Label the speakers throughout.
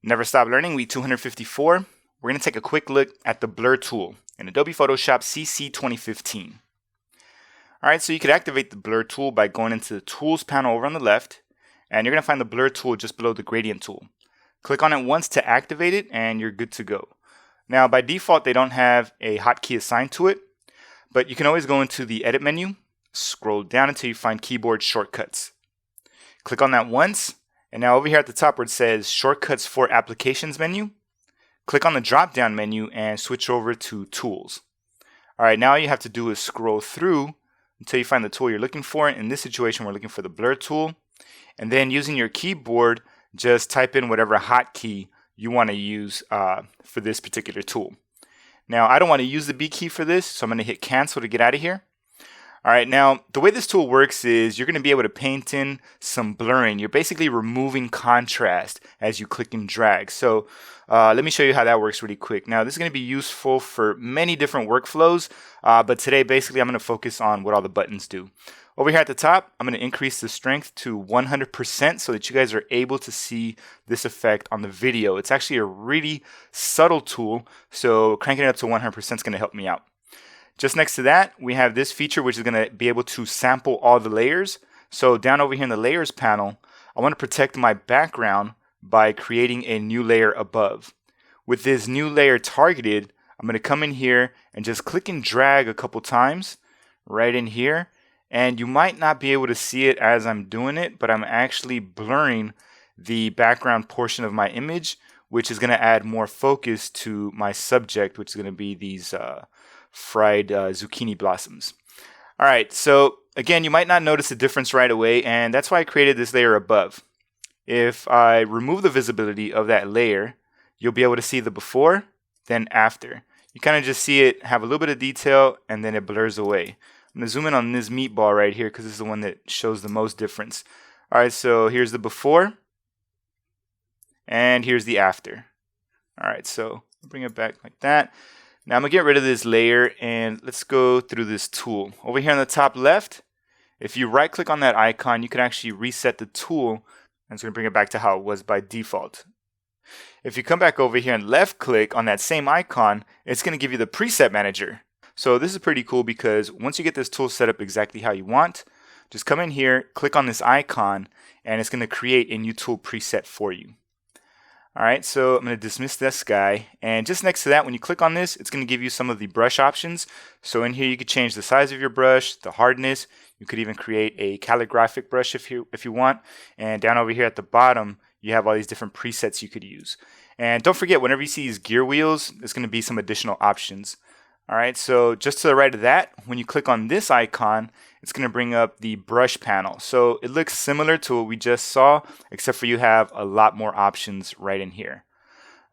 Speaker 1: Never stop learning, week 254. We're going to take a quick look at the blur tool in Adobe Photoshop CC 2015. Alright, so you could activate the blur tool by going into the tools panel over on the left, and you're going to find the blur tool just below the gradient tool. Click on it once to activate it and you're good to go. Now by default they don't have a hotkey assigned to it, but you can always go into the edit menu, scroll down until you find keyboard shortcuts. Click on that once, and now over here at the top where it says Shortcuts for Applications menu, click on the drop down menu and switch over to Tools. Alright, now all you have to do is scroll through until you find the tool you're looking for. In this situation we're looking for the blur tool, and then using your keyboard just type in whatever hotkey you want to use for this particular tool. Now I don't want to use the B key for this, so I'm going to hit cancel to get out of here. Alright, now the way this tool works is you're going to be able to paint in some blurring. You're basically removing contrast as you click and drag. So let me show you how that works really quick. Now this is going to be useful for many different workflows, but today basically I'm going to focus on what all the buttons do. Over here at the top, I'm going to increase the strength to 100% so that you guys are able to see this effect on the video. It's actually a really subtle tool, so cranking it up to 100% is going to help me out. Just next to that, we have this feature which is going to be able to sample all the layers. So down over here in the layers panel, I want to protect my background by creating a new layer above. With this new layer targeted, I'm going to come in here and just click and drag a couple times right in here. And you might not be able to see it as I'm doing it, but I'm actually blurring the background portion of my image, which is going to add more focus to my subject, which is going to be these fried zucchini blossoms. Alright, so again, you might not notice the difference right away, and that's why I created this layer above. If I remove the visibility of that layer, you'll be able to see the before, then after. You kind of just see it have a little bit of detail, and then it blurs away. I'm going to zoom in on this meatball right here because this is the one that shows the most difference. Alright, so here's the before, and here's the after. Alright, so bring it back like that. Now I'm going to get rid of this layer and let's go through this tool. Over here on the top left, if you right click on that icon, you can actually reset the tool and it's going to bring it back to how it was by default. If you come back over here and left click on that same icon, it's going to give you the preset manager. So this is pretty cool because once you get this tool set up exactly how you want, just come in here, click on this icon, and it's going to create a new tool preset for you. Alright, so I'm going to dismiss this guy, and just next to that, when you click on this, it's going to give you some of the brush options. So in here you could change the size of your brush, the hardness, you could even create a calligraphic brush if you want, and down over here at the bottom you have all these different presets you could use. And don't forget, whenever you see these gear wheels, there's going to be some additional options. Alright, so just to the right of that, when you click on this icon, it's going to bring up the brush panel. So it looks similar to what we just saw, except for you have a lot more options right in here.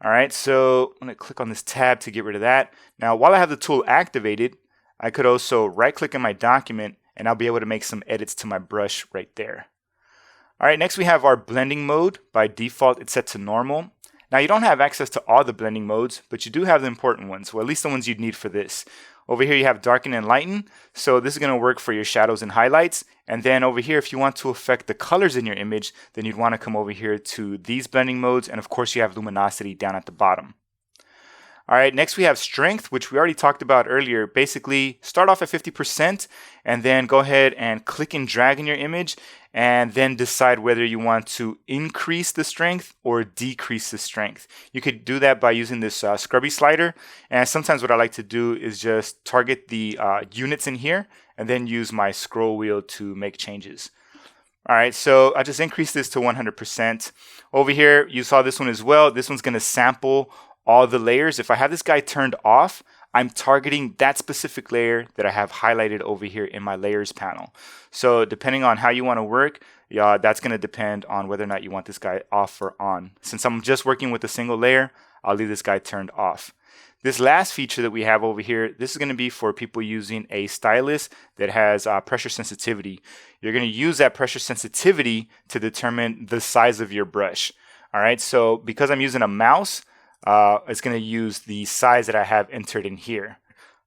Speaker 1: Alright, so I'm going to click on this tab to get rid of that. Now, while I have the tool activated, I could also right click in my document and I'll be able to make some edits to my brush right there. Alright, next we have our blending mode. By default, it's set to normal. Now you don't have access to all the blending modes, but you do have the important ones, or at least the ones you'd need for this. Over here you have darken and lighten, so this is going to work for your shadows and highlights. And then over here, if you want to affect the colors in your image, then you'd want to come over here to these blending modes, and of course you have luminosity down at the bottom. Alright, next we have strength, which we already talked about earlier. Basically, start off at 50% and then go ahead and click and drag in your image and then decide whether you want to increase the strength or decrease the strength. You could do that by using this scrubby slider, and sometimes what I like to do is just target the units in here and then use my scroll wheel to make changes. Alright, so I just increased this to 100%. Over here, you saw this one as well. This one's going to sample all the layers. If I have this guy turned off, I'm targeting that specific layer that I have highlighted over here in my layers panel. So depending on how you want to work, that's going to depend on whether or not you want this guy off or on. Since I'm just working with a single layer, I'll leave this guy turned off. This last feature that we have over here, this is going to be for people using a stylus that has pressure sensitivity. You're going to use that pressure sensitivity to determine the size of your brush. Alright, so because I'm using a mouse, it's going to use the size that I have entered in here.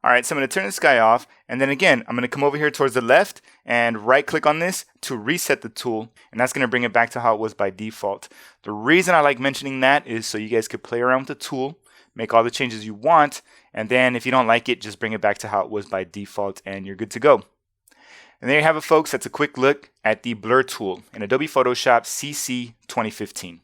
Speaker 1: All right, so I'm going to turn this guy off, and then again, I'm going to come over here towards the left and right-click on this to reset the tool, and that's going to bring it back to how it was by default. The reason I like mentioning that is so you guys could play around with the tool, make all the changes you want, and then if you don't like it, just bring it back to how it was by default, and you're good to go. And there you have it, folks. That's a quick look at the blur tool in Adobe Photoshop CC 2015.